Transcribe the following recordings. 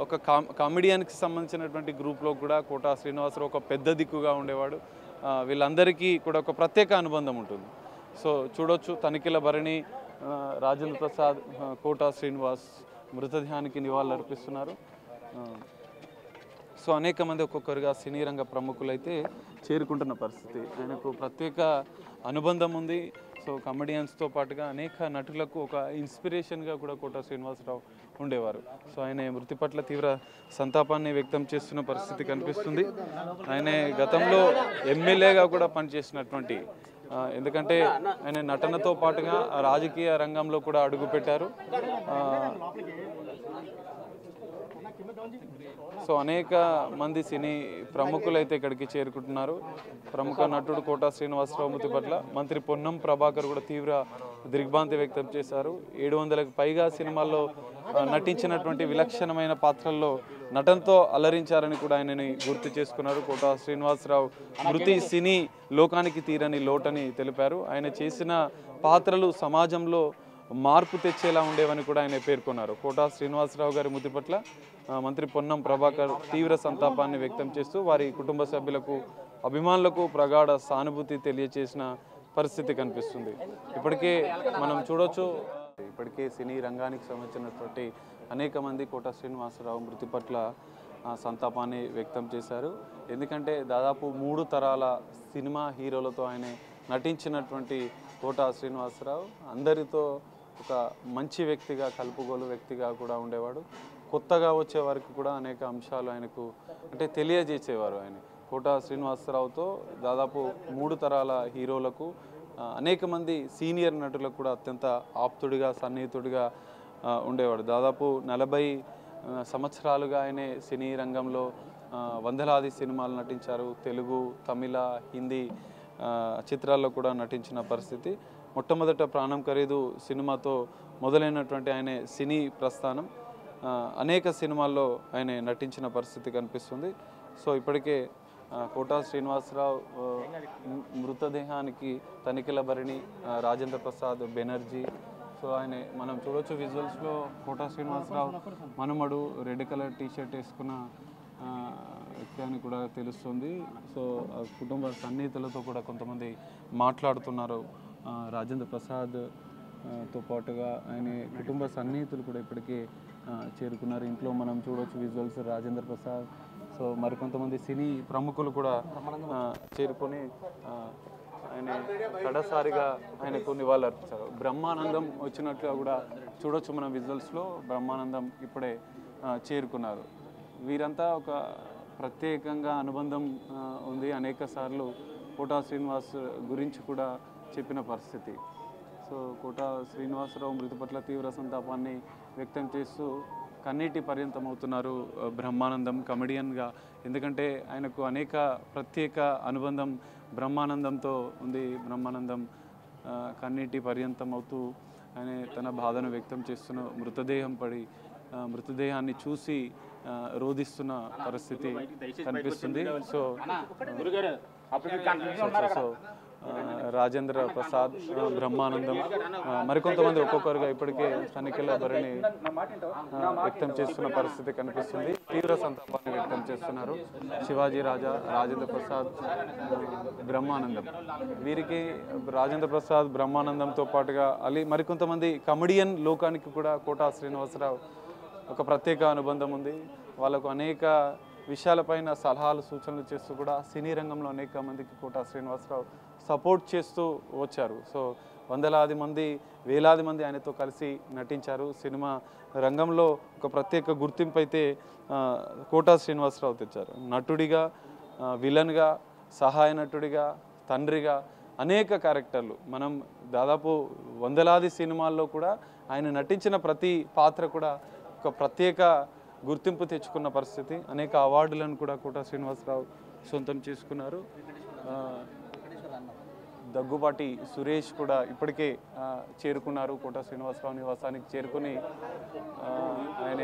ఒక కామెడియన్కి సంబంధించినటువంటి గ్రూప్లో కూడా కోటా శ్రీనివాసరావు ఒక పెద్ద దిక్కుగా ఉండేవాడు. వీళ్ళందరికీ కూడా ఒక ప్రత్యేక అనుబంధం ఉంటుంది. సో చూడొచ్చు తనిఖీల భరణి, రాజేంద్ర ప్రసాద్, కోటా శ్రీనివాస్ మృతదేహానికి నివాళులు అర్పిస్తున్నారు. సో అనేక మంది ఒక్కొక్కరుగా సినీ రంగ ప్రముఖులైతే చేరుకుంటున్న పరిస్థితి. ఆయనకు ప్రత్యేక అనుబంధం ఉంది. సో కమెడియన్స్తో పాటుగా అనేక నటులకు ఒక ఇన్స్పిరేషన్గా కూడా కోటా శ్రీనివాసరావు ఉండేవారు. సో ఆయన మృతి పట్ల తీవ్ర సంతాపాన్ని వ్యక్తం చేస్తున్న పరిస్థితి కనిపిస్తుంది. ఆయన గతంలో ఎమ్మెల్యేగా కూడా పనిచేసినటువంటి, ఎందుకంటే ఆయన నటనతో పాటుగా రాజకీయ రంగంలో కూడా అడుగుపెట్టారు. సో అనేక మంది సినీ ప్రముఖులైతే ఇక్కడికి చేరుకుంటున్నారు. ప్రముఖ నటుడు కోటా శ్రీనివాసరావు మృతి పట్ల మంత్రి పొన్నం ప్రభాకర్ కూడా తీవ్ర దిగ్భ్రాంతి వ్యక్తం చేశారు. 700కు పైగా సినిమాల్లో నటించినటువంటి విలక్షణమైన పాత్రల్లో నటనతో అలరించారని కూడా ఆయనని గుర్తు చేసుకున్నారు. కోటా శ్రీనివాసరావు మృతి సినీ లోకానికి తీరని లోటని తెలిపారు. ఆయన చేసిన పాత్రలు సమాజంలో మార్పు తెచ్చేలా ఉండేవని కూడా ఆయన పేర్కొన్నారు. కోటా శ్రీనివాసరావు గారి మృతి పట్ల మంత్రి పొన్నం ప్రభాకర్ తీవ్ర సంతాపాన్ని వ్యక్తం చేస్తూ వారి కుటుంబ సభ్యులకు, అభిమానులకు ప్రగాఢ సానుభూతి తెలియజేసిన పరిస్థితి కనిపిస్తుంది. ఇప్పటికే మనం చూడొచ్చు, ఇప్పటికే సినీ రంగానికి సంబంధించినటువంటి అనేక మంది కోటా శ్రీనివాసరావు మృతి పట్ల సంతాపాన్ని వ్యక్తం చేశారు. ఎందుకంటే దాదాపు 3 తరాల సినిమా హీరోలతో ఆయన నటించినటువంటి కోటా శ్రీనివాసరావు అందరితో ఒక మంచి వ్యక్తిగా, కలుపుగోలు వ్యక్తిగా కూడా ఉండేవాడు. కొత్తగా వచ్చే వారికి కూడా అనేక అంశాలు ఆయనకు అంటే తెలియజేసేవారు. ఆయన కోటా శ్రీనివాసరావుతో దాదాపు 3 తరాల హీరోలకు, అనేక మంది సీనియర్ నటులకు కూడా అత్యంత ఆప్తుడిగా, సన్నిహితుడిగా ఉండేవాడు. దాదాపు 40 సంవత్సరాలుగా ఆయన సినీ రంగంలో వందలాది సినిమాలు నటించారు. తెలుగు, తమిళ, హిందీ చిత్రాల్లో కూడా నటించిన పరిస్థితి. మొట్టమొదట ప్రాణం ఖరీదు సినిమాతో మొదలైనటువంటి ఆయన సినీ ప్రస్థానం అనేక సినిమాల్లో ఆయన నటించిన పరిస్థితి కనిపిస్తుంది. సో ఇప్పటికే కోటా శ్రీనివాసరావు మృతదేహానికి తనిఖీల భరణి, రాజేంద్ర ప్రసాద్ బెనర్జీ, సో ఆయన మనం చూడొచ్చు విజువల్స్లో కోటా శ్రీనివాసరావు మనమడు రెడ్ కలర్ టీషర్ట్ వేసుకున్న వ్యక్తి అని కూడా తెలుస్తుంది. సో కుటుంబ సన్నిహితులతో కూడా కొంతమంది మాట్లాడుతున్నారు. రాజేంద్ర ప్రసాద్తో పాటుగా ఆయన కుటుంబ సన్నిహితులు కూడా ఇప్పటికే చేరుకున్నారు. ఇంట్లో మనం చూడవచ్చు విజువల్స్ రాజేంద్ర ప్రసాద్, సో మరికొంతమంది సినీ ప్రముఖులు కూడా చేరుకొని ఆయన కడసారిగా ఆయనకు నివాళులు అర్పించారు. బ్రహ్మానందం వచ్చినట్లుగా కూడా చూడొచ్చు మనం విజువల్స్లో. బ్రహ్మానందం ఇప్పుడే చేరుకున్నారు. వీరంతా ఒక ప్రత్యేకంగా అనుబంధం ఉంది. అనేక సార్లు కోటా శ్రీనివాస్ గురించి కూడా చెప్పిన పరిస్థితి. సో కోటా శ్రీనివాసరావు మృతి పట్ల తీవ్ర సంతాపాన్ని వ్యక్తం చేస్తూ కన్నీటి పర్యంతం అవుతున్నారు బ్రహ్మానందం కమెడియన్గా. ఎందుకంటే ఆయనకు అనేక ప్రత్యేక అనుబంధం బ్రహ్మానందంతో ఉంది. బ్రహ్మానందం కన్నీటి పర్యంతం అవుతూ ఆయన తన బాధను వ్యక్తం చేస్తున్న మృతదేహాన్ని చూసి రోధిస్తున్న పరిస్థితి కనిపిస్తుంది. సో రాజేంద్ర ప్రసాద్, బ్రహ్మానందం, మరికొంతమంది ఒక్కొక్కరుగా ఇప్పటికే తనిఖీల భరణి వ్యక్తం చేస్తున్న పరిస్థితి కనిపిస్తుంది. తీవ్ర సంతాపాన్ని వ్యక్తం చేస్తున్నారు శివాజీ రాజా, రాజేంద్ర ప్రసాద్, బ్రహ్మానందం. వీరికి రాజేంద్ర ప్రసాద్, బ్రహ్మానందంతో పాటుగా మరికొంతమంది కమెడియన్ లోకానికి కూడా కోటా శ్రీనివాసరావు ఒక ప్రత్యేక అనుబంధం ఉంది. వాళ్ళకు అనేక విషయాలపైన సలహాలు, సూచనలు చేస్తూ కూడా సినీ రంగంలో అనేక మందికి కోటా శ్రీనివాసరావు సపోర్ట్ చేస్తూ వచ్చారు. సో వందలాది మంది, వేలాది మంది ఆయనతో కలిసి నటించారు. సినిమా రంగంలో ఒక ప్రత్యేక గుర్తింపు అయితే కోటా శ్రీనివాసరావు తెచ్చారు. నటుడిగా, విలన్గా, సహాయ నటుడిగా, తండ్రిగా అనేక క్యారెక్టర్లు మనం దాదాపు వందలాది సినిమాల్లో కూడా ఆయన నటించిన ప్రతి పాత్ర కూడా ఒక ప్రత్యేక గుర్తింపు తెచ్చుకున్న పరిస్థితి. అనేక అవార్డులను కూడా కోటా శ్రీనివాసరావు సొంతం చేసుకున్నారు. దగ్గుబాటి సురేష్ కూడా ఇప్పటికే చేరుకున్నారు. కోటా శ్రీనివాసరావు నివాసానికి చేరుకుని ఆయన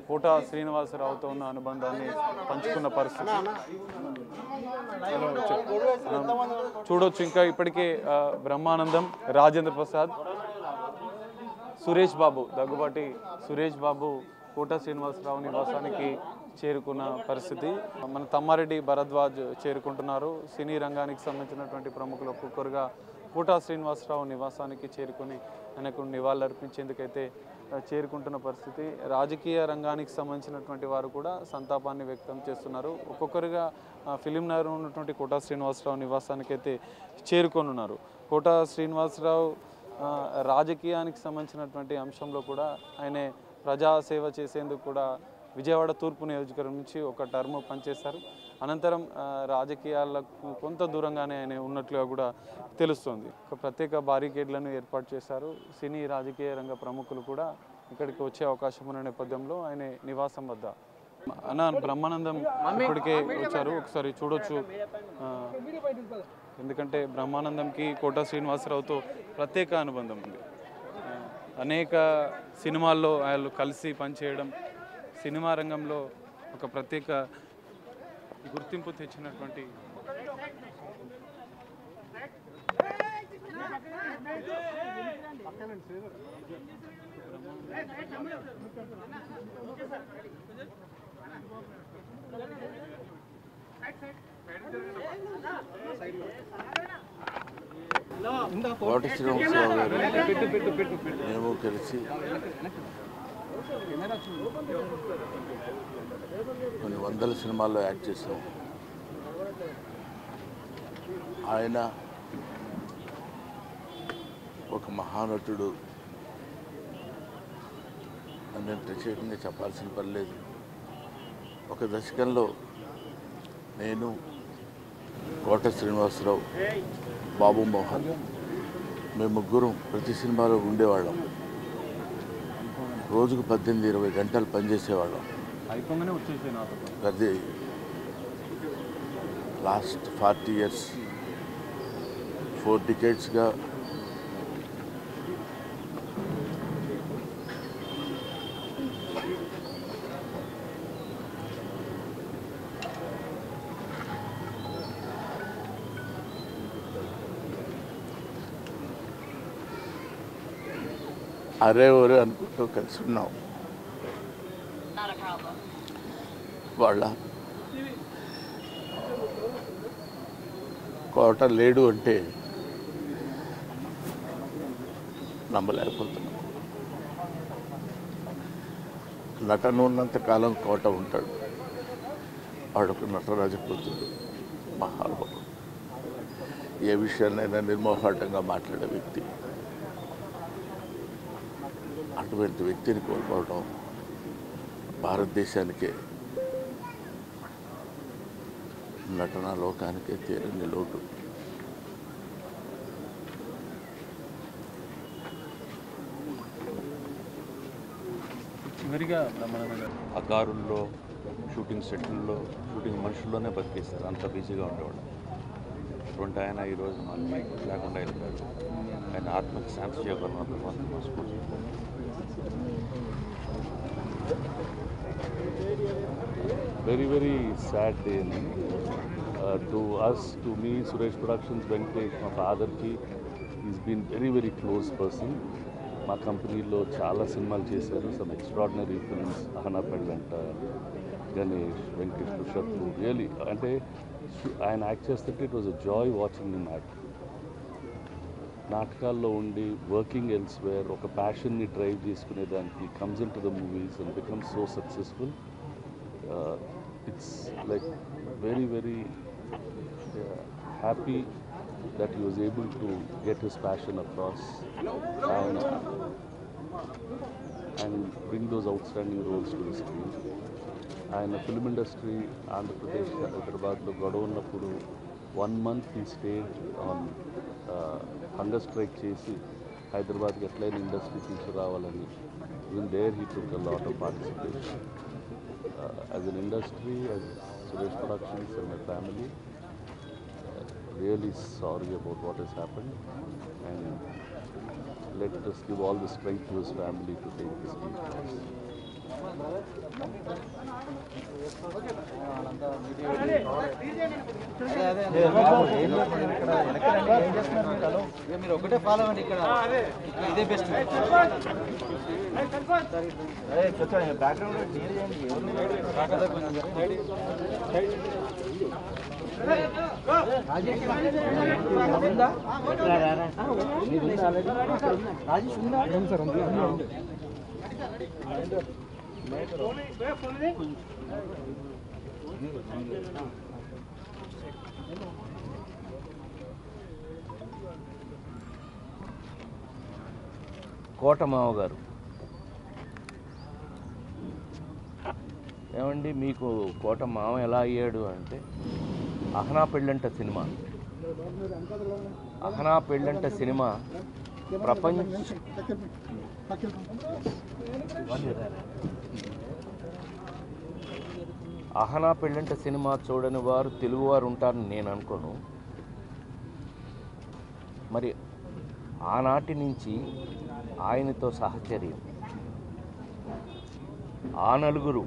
కోటా శ్రీనివాసరావుతో ఉన్న అనుబంధాన్ని పంచుకున్న పరిస్థితి చూడొచ్చు. ఇంకా ఇప్పటికే బ్రహ్మానందం, రాజేంద్ర ప్రసాద్, సురేష్ బాబు, దగ్గుబాటి సురేష్ బాబు కోట శ్రీనివాసరావు నివాసానికి చేరుకున్న పరిస్థితి. మన తమ్మారెడ్డి భరద్వాజ్ చేరుకుంటున్నారు. సినీ రంగానికి సంబంధించినటువంటి ప్రముఖులు ఒక్కొక్కరుగా కోట శ్రీనివాసరావు నివాసానికి చేరుకుని ఆయనకు నివాళులర్పించేందుకైతే చేరుకుంటున్న పరిస్థితి. రాజకీయ రంగానికి సంబంధించినటువంటి వారు కూడా సంతాపాన్ని వ్యక్తం చేస్తున్నారు. ఒక్కొక్కరుగా ఫిలిం నగర్ ఉన్నటువంటి కోట శ్రీనివాసరావు నివాసానికి అయితే చేరుకొనున్నారు. కోట శ్రీనివాసరావు రాజకీయానికి సంబంధించినటువంటి అంశంలో కూడా ఆయన ప్రజాసేవ చేసేందుకు కూడా విజయవాడ తూర్పు నియోజకవర్గం నుంచి ఒక టర్మ్ పనిచేశారు. అనంతరం రాజకీయాలకు కొంత దూరంగానే ఆయన ఉన్నట్లుగా కూడా తెలుస్తుంది. ఒక ప్రత్యేక బారికేడ్లను ఏర్పాటు చేశారు. సినీ రాజకీయ రంగ ప్రముఖులు కూడా ఇక్కడికి వచ్చే అవకాశం ఉన్న నేపథ్యంలో ఆయన నివాసం వద్ద అన్న బ్రహ్మానందం ఇప్పటికే వచ్చారు. ఒకసారి చూడొచ్చు. ఎందుకంటే బ్రహ్మానందంకి కోట శ్రీనివాసరావుతో ప్రత్యేక అనుబంధం ఉంది. అనేక సినిమాల్లో వాళ్ళు కలిసి పనిచేయడం, సినిమా రంగంలో ఒక ప్రత్యేక గుర్తింపు తెచ్చినటువంటి కోట శ్రీనివాసరావు గారు మేము కలిసి కొన్ని వందల సినిమాల్లో యాక్ట్ చేసాం. ఆయన ఒక మహానటుడు అని నేను ప్రత్యేకంగా చెప్పాల్సిన పని లేదు. ఒక దశకంలో నేను, కోట శ్రీనివాసరావు, బాబు మోహన్ మేము ముగ్గురం ప్రతి సినిమాలో ఉండేవాళ్ళం. రోజుకు 18-20 గంటలు పనిచేసేవాళ్ళం. అది లాస్ట్ 40 years 4 decadesగా అరే ఒరే అనుకుంటూ కలిసి ఉన్నాం. వాళ్ళ కోట లేడు అంటే నమ్మలేకపోతున్నాం. నటన ఉన్నంత కాలం కోట ఉంటాడు. వాడొక నటరాజపుత్రుడు, మహానుభావుడు, ఏ విషయాన్నైనా నిర్మోహాటంగా మాట్లాడే వ్యక్తి. అటువంటి వ్యక్తిని కోల్పోవడం భారతదేశానికే, నటనా లోకానికే తీరని లోటు. ఆ కారుల్లో, షూటింగ్ సెట్లలో, షూటింగ్ మనుషుల్లోనే బతికేస్తారు. అంత బిజీగా ఉండేవాళ్ళు. అటువంటి ఆయన ఈరోజు మనకి లేకుండా వెళ్తారు. ఆయన ఆత్మకి శాంతి చేయగలను మనస్ఫూర్తి. Very, very sad day. To us, to me, Suresh Productions, Venkatesh, my father ki, he's been very, very close person. మా కంపెనీలో చాలా సినిమాలు చేశారు. సమ్ ఎక్స్ట్రాడినరీ ఫిల్మ్స్, అహనా పెళ్ళంట, గణేష్, వెంకటేష్, శత్రు. రియలీ అంటే ఆయన యాక్ట్ చేస్తుంటే it was a Joy watching him act. నాటకాల్లో ఉండి వర్కింగ్ ఎల్స్వేర్ ఒక ప్యాషన్ని డ్రైవ్ చేసుకునే దానికి comes in to the movies and becomes so successful. It's like very, very happy that he was able to get his passion across and bring those outstanding roles to the screen. And the film industry, Andhra Pradesh, Hyderabad lo godav unnappudu 1 month he stayed on hunger strike chesi Hyderabad ki eట్లాయినా industry తీసుకురావాలని. Even there he took a lot of participation. As an industry, as Suresh Productions and my family, really sorry about what has happened, and let us give all the strength to his family to take this deep loss. మీరు ఒకటే follow అవ్వండి. ఇక్కడ ఇదే best. Background clear చేయండి. రాజేష్ ఉందా? కోటమావ గారు, ఏమండి మీకు కోటమావ ఎలా అయ్యాడు అంటే, అహనా పెళ్ళంట సినిమా అహనా పెళ్ళంట సినిమా చూడని వారు తెలుగువారు ఉంటారని నేను అనుకోను. మరి ఆనాటి నుంచి ఆయనతో సహచర్యం, ఆ నలుగురు,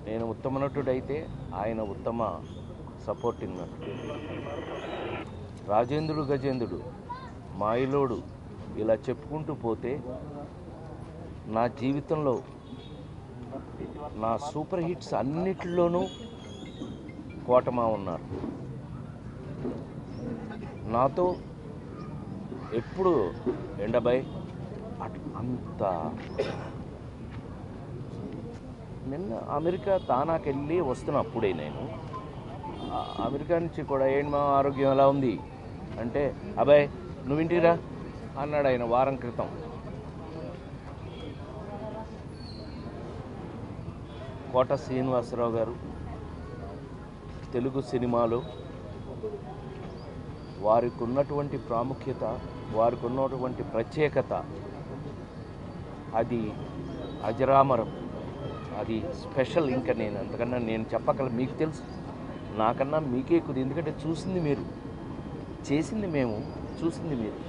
నేను ఉత్తమ నటుడైతే ఆయన ఉత్తమ సపోర్టింగ్ నటుడు, రాజేంద్రుడు, గజేంద్రుడు, మాయిలోడు, ఇలా చెప్పుకుంటూ పోతే నా జీవితంలో నా సూపర్ హిట్స్ అన్నిటిలోనూ కోటమా ఉన్నారు. నాతో ఎప్పుడు ఎండబాయ్ అంత. నిన్న అమెరికా తానాకెళ్ళి వస్తున్నప్పుడే నేను అమెరికా నుంచి కూడా ఏంటి మా ఆరోగ్యం ఎలా ఉంది అంటే, అబ్బాయి నువ్వు ఇంటిరా అన్నాడు ఆయన వారం క్రితం. కోట శ్రీనివాసరావు గారు తెలుగు సినిమాలో వారికి ఉన్నటువంటి ప్రాముఖ్యత, వారికి ఉన్నటువంటి ప్రత్యేకత అది అజరామరం, అది స్పెషల్. ఇంకా నేను అంతకన్నా నేను చెప్పగల, మీకు తెలుసు నాకన్నా మీకే ఎక్కువ, ఎందుకంటే చూసింది మీరు, చేసింది మేము, చూసింది మీరు.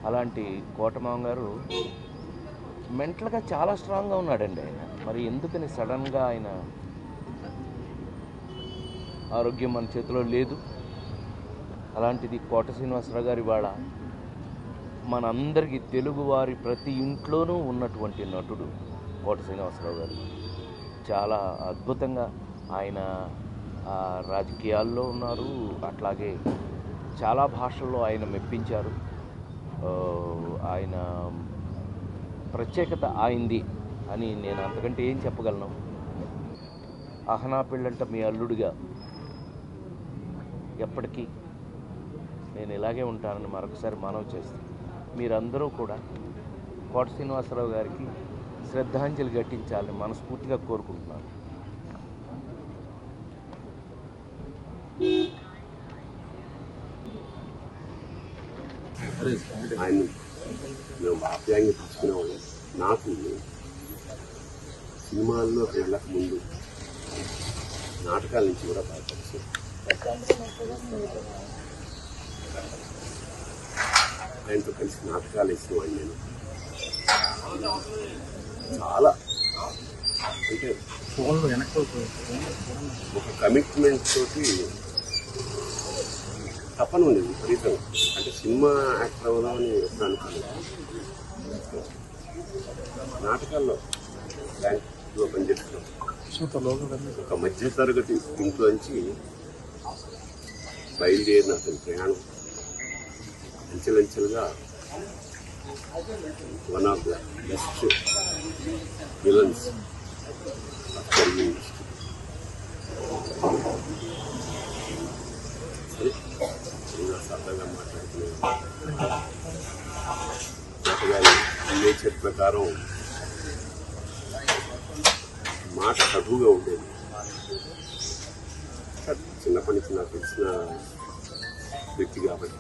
అలాంటి కోటమావ గారు మెంటల్గా చాలా స్ట్రాంగ్గా ఉన్నాడండి ఆయన. మరి ఎందుకని సడన్గా ఆయన ఆరోగ్యం మన చేతిలో లేదు. అలాంటిది కోట శ్రీనివాసరావు గారి వాళ్ళ మనందరికీ తెలుగువారి ప్రతి ఇంట్లోనూ ఉన్నటువంటి నటుడు కోట శ్రీనివాసరావు గారు. చాలా అద్భుతంగా ఆయన రాజకీయాల్లో ఉన్నారు, అట్లాగే చాలా భాషల్లో ఆయన మెప్పించారు. ఆయన ప్రత్యేకత ఆయింది అని నేను అంతకంటే ఏం చెప్పగలను. అహనా పెళ్ళంట మీ అల్లుడిగా ఎప్పటికీ నేను ఇలాగే ఉంటానని మరొకసారి మనవి చేస్తాను. మీరందరూ కూడా కోట శ్రీనివాసరావు గారికి శ్రద్ధాంజలి ఘటించాలని మనస్ఫూర్తిగా కోరుకుంటున్నాను. ఆయన మేము ఆప్యాయంగా తీసుకునేవాళ్ళం. నాకు సినిమాల్లో వెళ్ళక ముందు నాటకాల నుంచి కూడా బాగా తెలుసు. ఆయనతో కలిసి నాటకాలు వేసేవాడిని నేను. చాలా అంటే ఒక కమిట్మెంట్ తోటి తపన ఉంది విపరీతంగా. అంటే సినిమా యాక్టర్ అవుదామని ఎప్పుడు అనుకోలేదు. నాటకాల్లో బ్యాంకులో పనిచేస్తున్నాం. ఒక మధ్యతరగతి ఇంట్లోంచి బయలుదేరిన అతని ప్రయాణం అంచెలంచెలుగా one of the best villains of Telugu industry. సరే సరదాగా మాట్లాడుతున్నాను. నేచర్ ప్రకారం మాట కటువుగా ఉండేది. చిన్నప్పటి నుంచి నాకు తెలిసిన వ్యక్తి కాబట్టి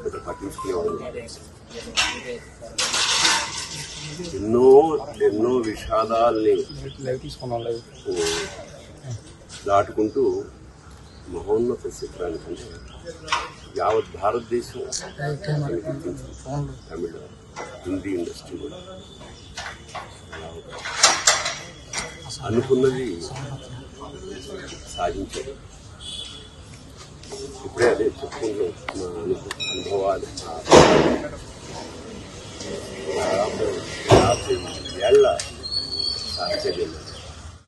పెద్ద పట్టించుకునేవాళ్ళు. ఎన్నో విషాదాల్ని దాటుకుంటూ మహోన్నత శిఖరానికంటే యావత్ భారతదేశం తమిళ హిందీ ఇండస్ట్రీ కూడా అనుకున్నది సాధించాడు. ఇప్పుడే అదే చెప్పుకుంటున్నాం మా అనుభవాలు. 50 ఏళ్ల సాహచర్యం